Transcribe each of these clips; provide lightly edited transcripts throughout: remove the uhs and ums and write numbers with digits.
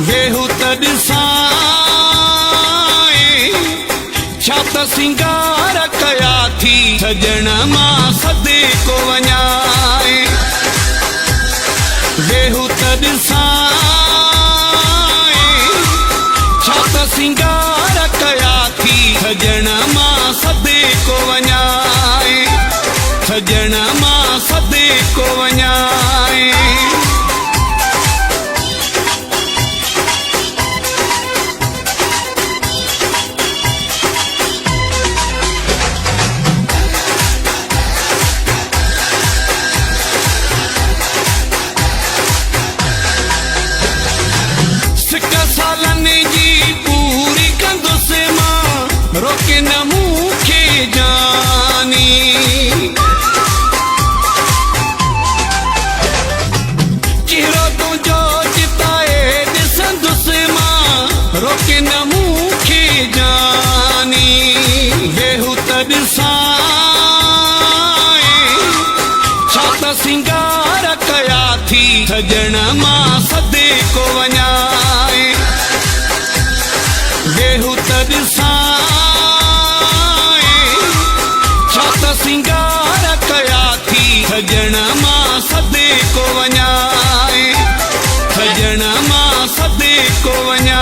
वेहू त ॾिसां छा त सिंगार कया थी सजण मां सदे को वञा वेहू त ॾिसां छा त सिंगार कया थी सजण मां सदे को वञा सजण मां सदे को वञा रोके न मूंखे जानी चेहरो तुंहिंजो चिताए ॾिसंदुसि मां रोके न मूंखे जानी वेहू त ॾिसां छा त सिंगार कया थी सजण मां सदे को वञा वेहू त ॾिसां सिंगार कया थी सजण मां सदे को वञा सजण मां सदे को वञा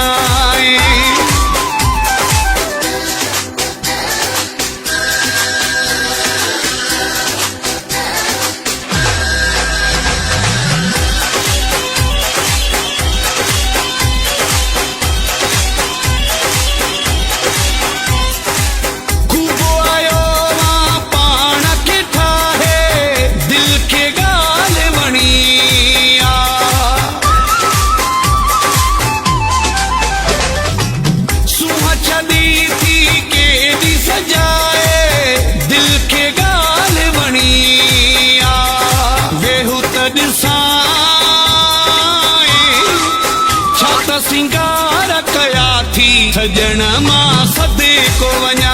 सिंगार कया थी सजण मां सदे को वञा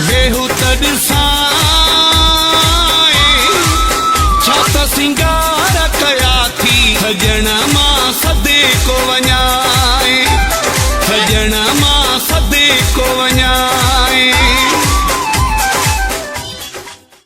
वेहू त ॾिसां छा त सिंगार कया थी सजण मां सदे को वञा